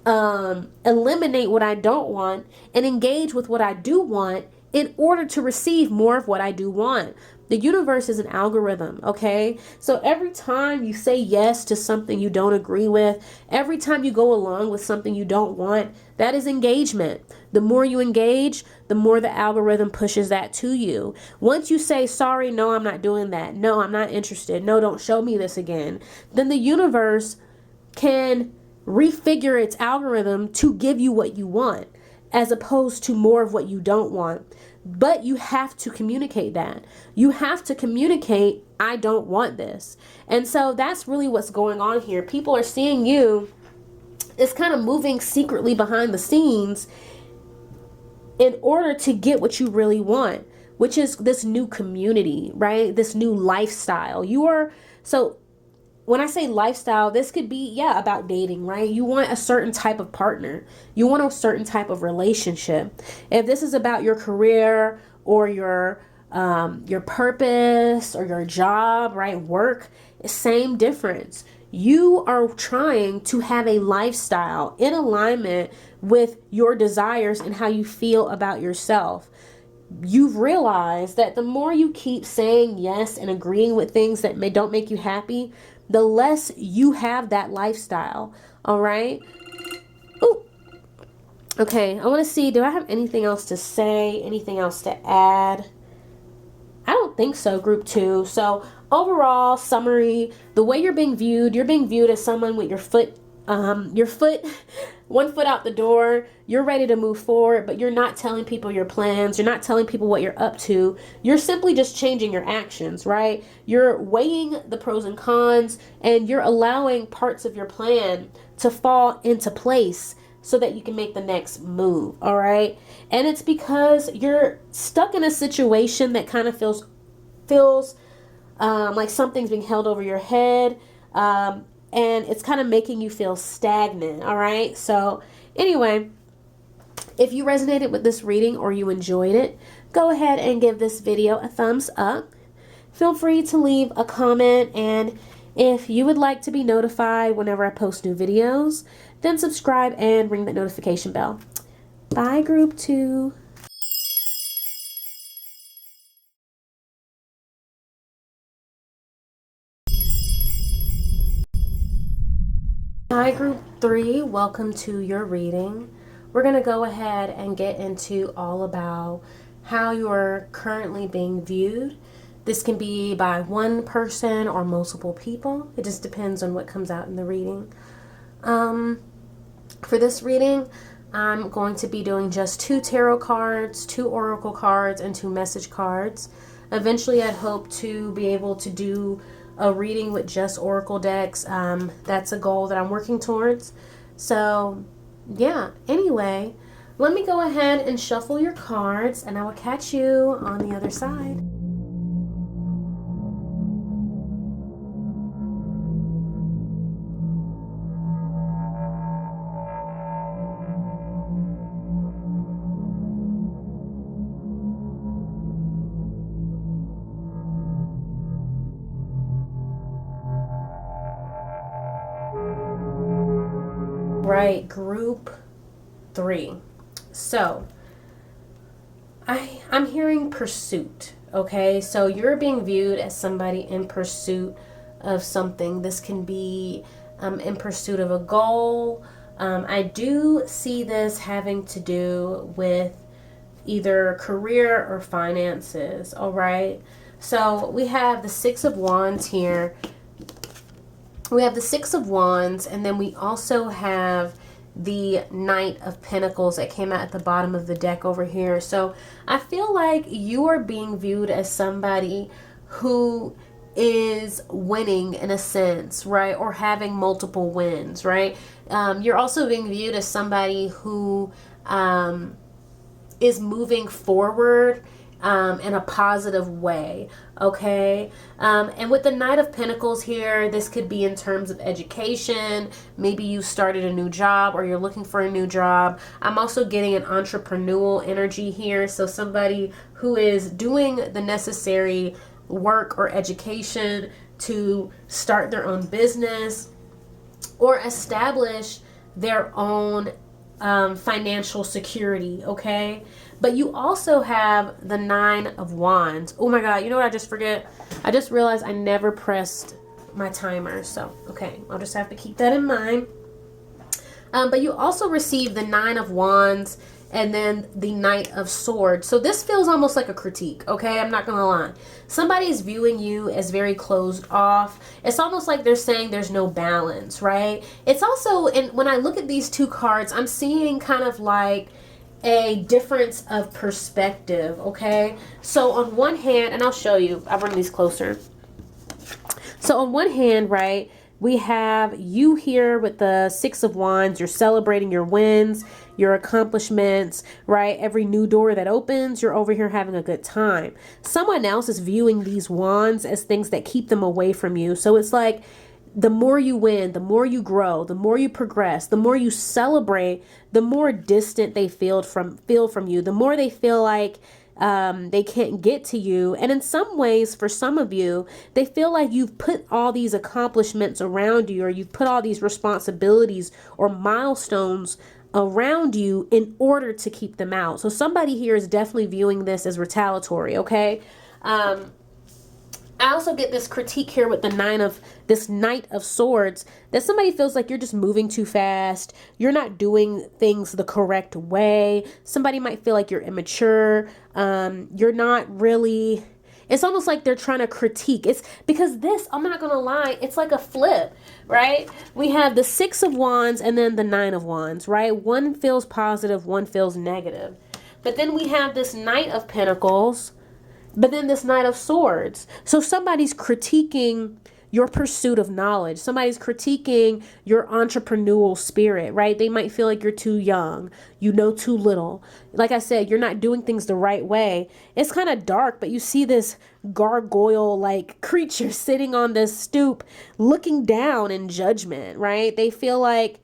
eliminate what I don't want and engage with what I do want in order to receive more of what I do want. The universe is an algorithm, okay? So every time you say yes to something you don't agree with, every time you go along with something you don't want, that is engagement. The more you engage, the more the algorithm pushes that to you. Once you say, sorry, no, I'm not doing that. No, I'm not interested. No, don't show me this again. Then the universe can refigure its algorithm to give you what you want as opposed to more of what you don't want. But you have to communicate that. You have to communicate, I don't want this. And so that's really what's going on here. People are seeing you. It's kind of moving secretly behind the scenes in order to get what you really want, which is this new community, right? This new lifestyle. So when I say lifestyle, this could be, yeah, about dating, right? You want a certain type of partner. You want a certain type of relationship. If this is about your career or your purpose or your job, right? Work, same difference. You are trying to have a lifestyle in alignment with your desires and how you feel about yourself. You've realized that the more you keep saying yes and agreeing with things that don't make you happy, the less you have that lifestyle. All right. Ooh. Okay. I want to see, do I have anything else to say? Anything else to add? I don't think so, group 2. So overall summary, the way you're being viewed as someone with your foot, one foot out the door. You're ready to move forward, but you're not telling people your plans. You're not telling people what you're up to. You're simply just changing your actions, right? You're weighing the pros and cons, and you're allowing parts of your plan to fall into place so that you can make the next move, all right? And it's because you're stuck in a situation that kind of feels like something's being held over your head, and it's kind of making you feel stagnant, all right? So anyway, if you resonated with this reading or you enjoyed it, go ahead and give this video a thumbs up. Feel free to leave a comment, and if you would like to be notified whenever I post new videos, then subscribe and ring that notification bell. Bye, group 2. Hi, group 3. Welcome to your reading. We're going to go ahead and get into all about how you are currently being viewed. This can be by one person or multiple people. It just depends on what comes out in the reading. For this reading, I'm going to be doing just 2 tarot cards, 2 oracle cards, and 2 message cards. Eventually, I'd hope to be able to do a reading with just oracle decks. That's a goal that I'm working towards. So, yeah. Anyway, let me go ahead and shuffle your cards, and I will catch you on the other side. Right, group 3. So, I'm hearing pursuit, okay? So you're being viewed as somebody in pursuit of something. This can be in pursuit of a goal. I do see this having to do with either career or finances, all right? So we have the 6 of Wands here. We have the 6 of Wands, and then we also have the Knight of Pentacles that came out at the bottom of the deck over here. So I feel like you are being viewed as somebody who is winning in a sense, right? Or having multiple wins, right? You're also being viewed as somebody who is moving forward in a positive way, okay? And with the Knight of Pentacles here, this could be in terms of education. Maybe you started a new job or you're looking for a new job. I'm also getting an entrepreneurial energy here. So somebody who is doing the necessary work or education to start their own business or establish their own financial security, okay? But you also have the Nine of Wands. Oh my God, you know what I just forget? I just realized I never pressed my timer. So, okay, I'll just have to keep that in mind. But you also receive the Nine of Wands and then the Knight of Swords. So this feels almost like a critique, okay? I'm not gonna lie. Somebody's viewing you as very closed off. It's almost like they're saying there's no balance, right? It's also, and when I look at these two cards, I'm seeing kind of like a difference of perspective, okay? So on one hand, and I'll show you, I'll bring these closer. So on one hand, right, we have you here with the Six of Wands. You're celebrating your wins, your accomplishments, right? Every new door that opens, you're over here having a good time. Someone else is viewing these wands as things that keep them away from you. So it's like the more you win, the more you grow, the more you progress, the more you celebrate, the more distant they feel from you, the more they feel like they can't get to you. And in some ways, for some of you, they feel like you've put all these accomplishments around you, or you've put all these responsibilities or milestones around you in order to keep them out. So somebody here is definitely viewing this as retaliatory, okay? I also get this critique here with the Knight of Swords, that somebody feels like you're just moving too fast. You're not doing things the correct way. Somebody might feel like you're immature. You're not really, it's almost like they're trying to critique. It's because this, I'm not going to lie, it's like a flip, right? We have the Six of Wands and then the Nine of Wands, right? One feels positive, one feels negative. But then we have this Knight of Pentacles, but then this Knight of Swords. So somebody's critiquing your pursuit of knowledge. Somebody's critiquing your entrepreneurial spirit, right? They might feel like you're too young. You know too little. Like I said, you're not doing things the right way. It's kind of dark, but you see this gargoyle-like creature sitting on this stoop looking down in judgment, right? They feel like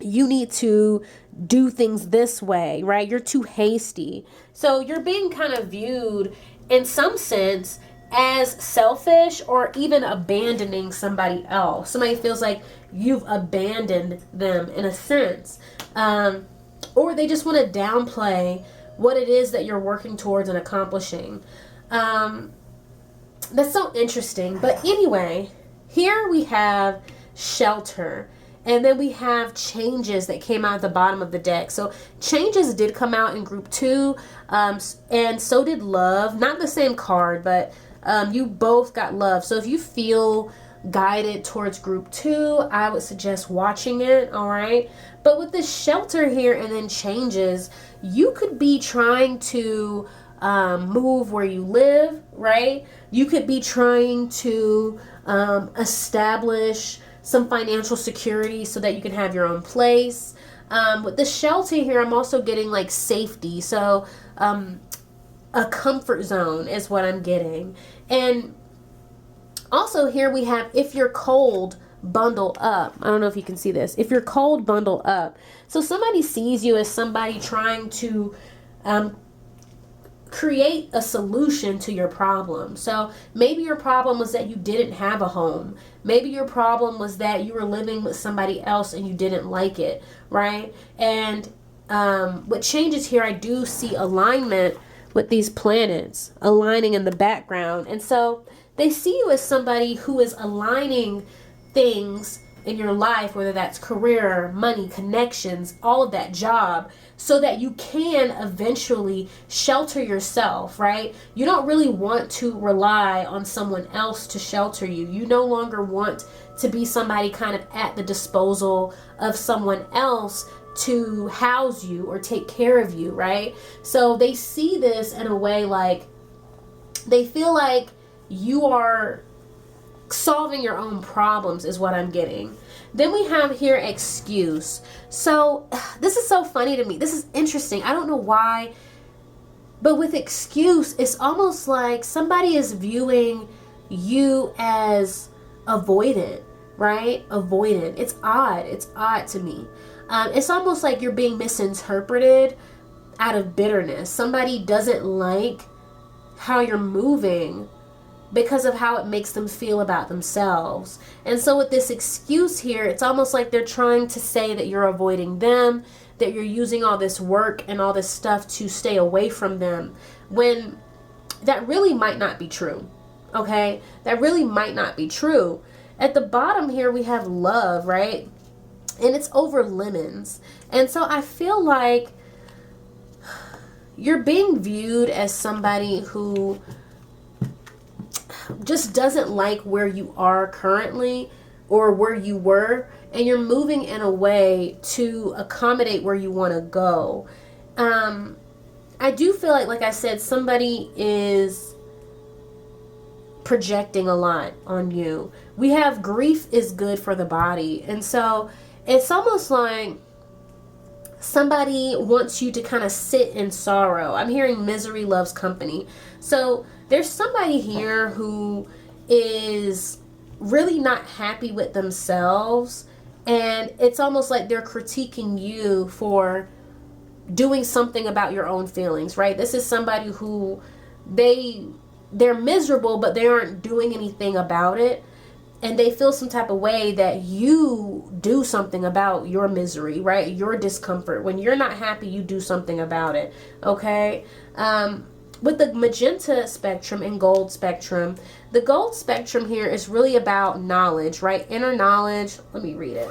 you need to do things this way, right? You're too hasty. So you're being kind of viewed in some sense as selfish, or even abandoning somebody else. Somebody feels like you've abandoned them in a sense. Or they just want to downplay what it is that you're working towards and accomplishing. That's so interesting. But anyway, here we have shelter. And then we have changes that came out at the bottom of the deck. So changes did come out in group 2. And so did love. Not the same card, but you both got love. So if you feel guided towards group 2, I would suggest watching it, all right? But with the shelter here and then changes, you could be trying to move where you live, right? You could be trying to establish some financial security so that you can have your own place. With the shelter here, I'm also getting like safety. So a comfort zone is what I'm getting. And also here we have, if you're cold, bundle up. I don't know if you can see this. If you're cold, bundle up. So somebody sees you as somebody trying to create a solution to your problem. So maybe your problem was that you didn't have a home. Maybe your problem was that you were living with somebody else and you didn't like it, right? And what changes here, I do see alignment with these planets aligning in the background. And so they see you as somebody who is aligning things in your life, whether that's career, money, connections, all of that, job, so that you can eventually shelter yourself, right? You don't really want to rely on someone else to shelter you. You no longer want to be somebody kind of at the disposal of someone else to house you or take care of you, right? So they see this in a way like they feel like you are solving your own problems is what I'm getting. Then we have here excuse. So this is so funny to me. This is interesting. I don't know why, but with excuse, it's almost like somebody is viewing you as avoidant, right? Avoidant. It's odd. It's odd to me. It's almost like you're being misinterpreted out of bitterness. Somebody doesn't like how you're moving because of how it makes them feel about themselves. And so with this excuse here, it's almost like they're trying to say that you're avoiding them, that you're using all this work and all this stuff to stay away from them, when that really might not be true. Okay? That really might not be true. At the bottom here, we have love, right? And it's over lemons. And so I feel like you're being viewed as somebody who just doesn't like where you are currently or where you were, and you're moving in a way to accommodate where you want to go. I do feel like I said, somebody is projecting a lot on you. We have grief is good for the body, and so it's almost like somebody wants you to kind of sit in sorrow. I'm hearing misery loves company. So there's somebody here who is really not happy with themselves, and it's almost like they're critiquing you for doing something about your own feelings, right? This is somebody who they're miserable, but they aren't doing anything about it. And they feel some type of way that you do something about your misery, right? Your discomfort. When you're not happy, you do something about it, okay? With the magenta spectrum and gold spectrum, the gold spectrum here is really about knowledge, right? Inner knowledge. Let me read it.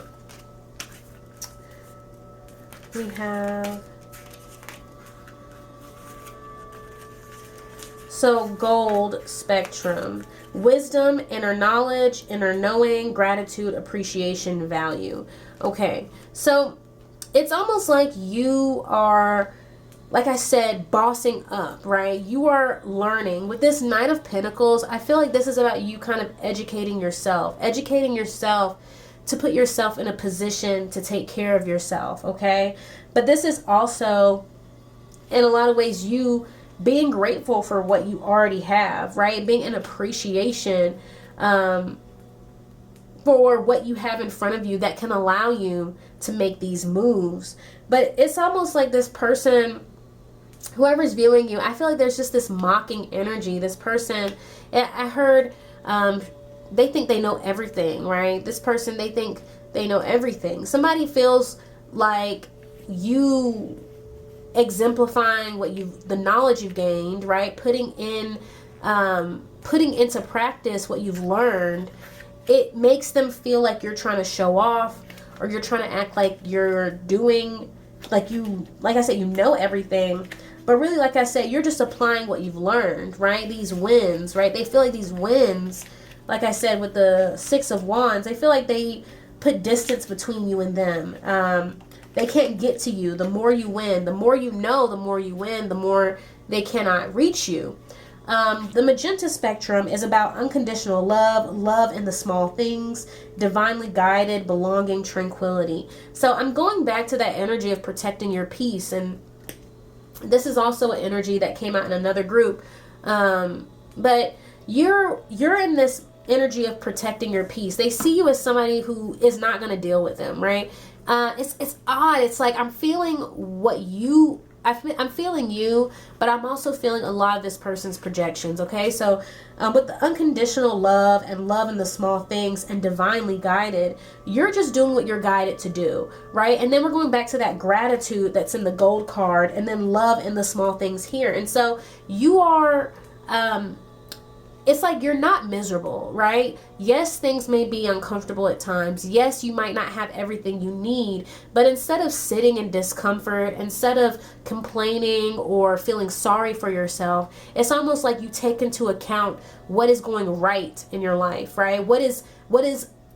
We have... So gold spectrum, wisdom, inner knowledge, inner knowing, gratitude, appreciation, value. Okay, so it's almost like you are, like I said, bossing up, right? You are learning. With this Knight of Pentacles, I feel like this is about you kind of educating yourself to put yourself in a position to take care of yourself, okay? But this is also, in a lot of ways, you being grateful for what you already have, right? Being in appreciation for what you have in front of you that can allow you to make these moves. But it's almost like this person, whoever's viewing you, I feel like there's just this mocking energy. This person, I heard, they think they know everything, right? This person, they think they know everything. Somebody feels like you exemplifying the knowledge you've gained, right? Putting into practice what you've learned. It makes them feel like you're trying to show off, or you're trying to act like you're doing, like I said, you know everything. But really, like I said, you're just applying what you've learned, right? These wins, right? They feel like these wins, like I said, with the Six of Wands, they feel like they put distance between you and them. They can't get to you. The more you win, the more you know, the more you win, the more they cannot reach you. The magenta spectrum is about unconditional love, love in the small things, divinely guided, belonging, tranquility. So I'm going back to that energy of protecting your peace, and this is also an energy that came out in another group. But you're in this energy of protecting your peace. They see you as somebody who is not going to deal with them, right? It's odd. It's like I'm feeling I'm feeling you, but I'm also feeling a lot of this person's projections, okay? So with the unconditional love and love in the small things and divinely guided, you're just doing what you're guided to do, right? And then we're going back to that gratitude that's in the gold card, and then love in the small things here. And so you are it's like you're not miserable, right? Yes, things may be uncomfortable at times. Yes, you might not have everything you need, but instead of sitting in discomfort, instead of complaining or feeling sorry for yourself, it's almost like you take into account what is going right in your life, right? What is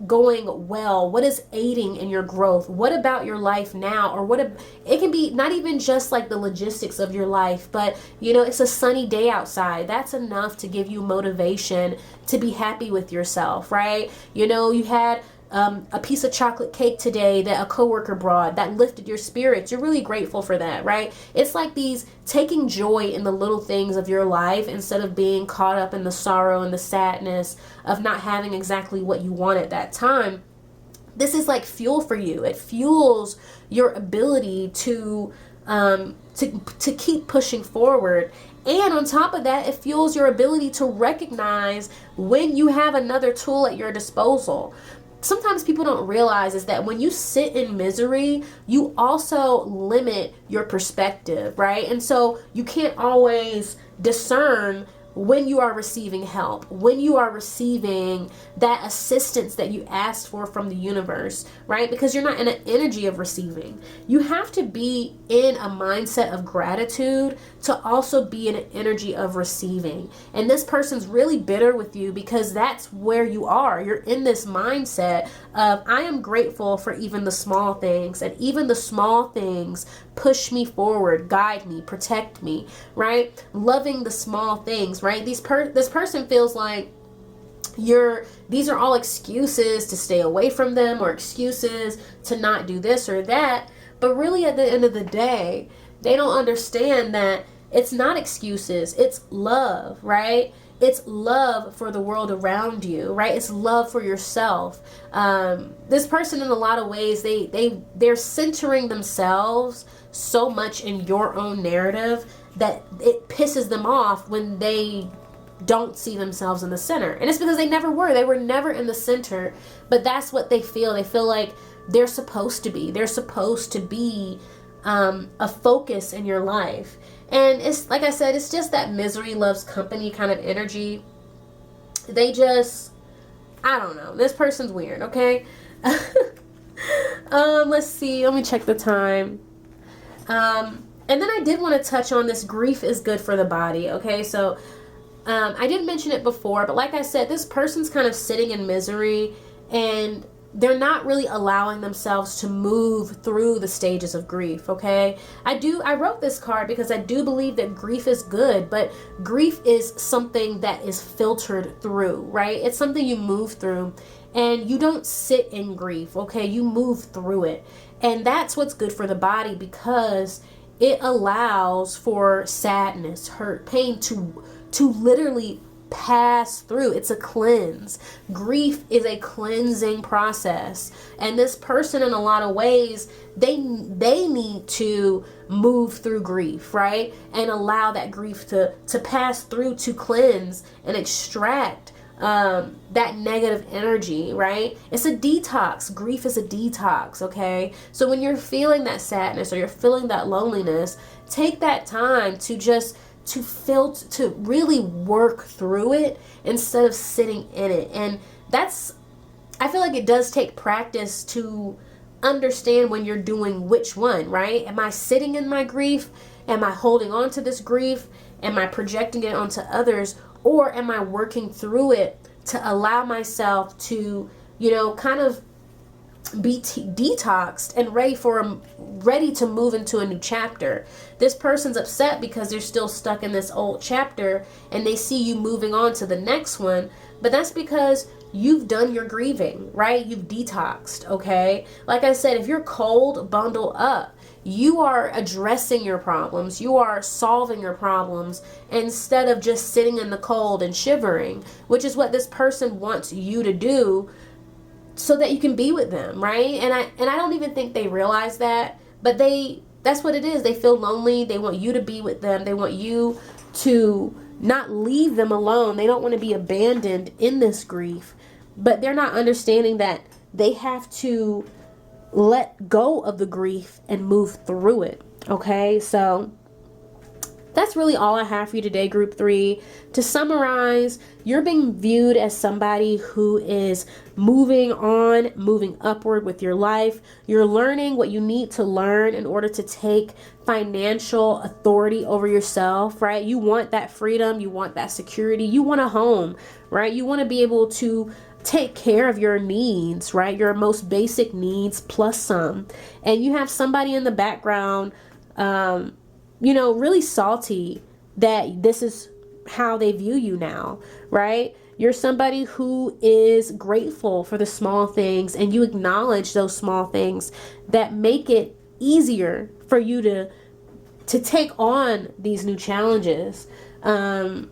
going well, what is aiding in your growth, what about your life now, or it can be not even just like the logistics of your life, but it's a sunny day outside. That's enough to give you motivation to be happy with yourself, right? You had a piece of chocolate cake today that a coworker brought that lifted your spirits. You're really grateful for that, right? It's like taking joy in the little things of your life instead of being caught up in the sorrow and the sadness of not having exactly what you want at that time. This is like fuel for you. It fuels your ability to keep pushing forward. And on top of that, it fuels your ability to recognize when you have another tool at your disposal. Sometimes people don't realize is that when you sit in misery, you also limit your perspective, right? And so you can't always discern when you are receiving help, when you are receiving that assistance that you asked for from the universe, right? Because you're not in an energy of receiving. You have to be in a mindset of gratitude to also be in an energy of receiving. And this person's really bitter with you because that's where you are. You're in this mindset of, I am grateful for even the small things, and even the small things push me forward, guide me, protect me, right? Loving the small things, right? This person feels like these are all excuses to stay away from them, or excuses to not do this or that. But really at the end of the day, they don't understand that it's not excuses, it's love, right? It's love for the world around you, right? It's love for yourself. This person, in a lot of ways, they're centering themselves so much in your own narrative that it pisses them off when they don't see themselves in the center. And it's because they never were. They were never in the center, but that's what they feel. They feel like they're supposed to be. They're supposed to be a focus in your life. And it's like I said, it's just that misery loves company kind of energy. They just, I don't know. This person's weird, okay? Let's see. Let me check the time. And then I did want to touch on this. Grief is good for the body, okay? So I did mention it before, but like I said, this person's kind of sitting in misery, and they're not really allowing themselves to move through the stages of grief, okay? I wrote this card because I do believe that grief is good, but grief is something that is filtered through, right? It's something you move through, and you don't sit in grief, okay? You move through it. And that's what's good for the body, because it allows for sadness, hurt, pain to literally pass through. It's a cleanse. Grief is a cleansing process, and this person, in a lot of ways, they need to move through grief, right? And allow that grief to pass through, to cleanse and extract that negative energy, right? It's a detox. Grief is a detox, okay? So when you're feeling that sadness, or you're feeling that loneliness, take that time to just to really work through it instead of sitting in it. And I feel like it does take practice to understand when you're doing which one, right? Am I sitting in my grief? Am I holding on to this grief? Am I projecting it onto others? Or am I working through it to allow myself to, kind of be detoxed and ready to move into a new chapter? This person's upset because they're still stuck in this old chapter, and they see you moving on to the next one. But that's because you've done your grieving, right? You've detoxed, okay? Like I said, if you're cold, bundle up. You are addressing your problems. You are solving your problems instead of just sitting in the cold and shivering, which is what this person wants you to do, so that you can be with them, right? And I don't even think they realize that, but that's what it is. They feel lonely. They want you to be with them. They want you to not leave them alone. They don't want to be abandoned in this grief, but they're not understanding that they have to let go of the grief and move through it, okay? So that's really all I have for you today, group 3. To summarize, you're being viewed as somebody who is moving on, moving upward with your life. You're learning what you need to learn in order to take financial authority over yourself, right? You want that freedom, you want that security, you want a home, right? You want to be able to take care of your needs, right? Your most basic needs plus some. And you have somebody in the background, you know, really salty that this is how they view you now, right? You're somebody who is grateful for the small things, and you acknowledge those small things that make it easier for you to take on these new challenges. And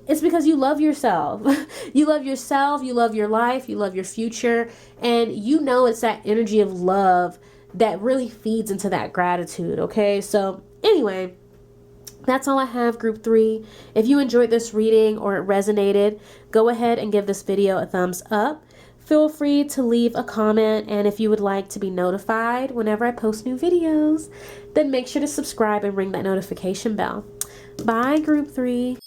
it's because you love yourself. You love yourself, you love your life, you love your future, and you know it's that energy of love that really feeds into that gratitude, okay? So anyway, that's all I have, group 3. If you enjoyed this reading or it resonated, go ahead and give this video a thumbs up. Feel free to leave a comment, and if you would like to be notified whenever I post new videos, then make sure to subscribe and ring that notification bell. Bye, group 3.